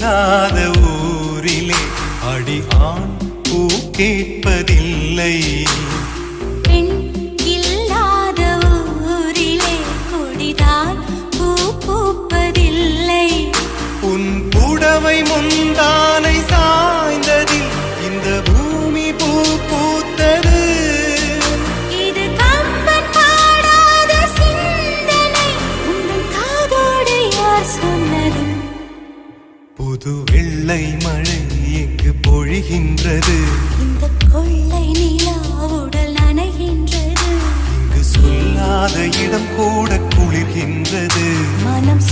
இல்லாத ஊரிலே அடி ஆண் பூ கேட்பதில்லை. பெண் இல்லாத ஊரிலே கொடிதான் பூ பூப்பதில்லை. உன் புடவை முந்தானை சாய்ந்ததில் இந்த பூமி பூ பூத்தது. இது கம்பன் பாடாத சிந்தனை, உந்தன் காதோடு யார் சொன்னது? புது வெள்ளை மழை எங்கு பொழிகின்றது. இந்த கொள்ளை நிலா உடல் நனைகின்றது. இங்கு சொல்லாத இடம் கூட குளிர்கின்றது. மனம்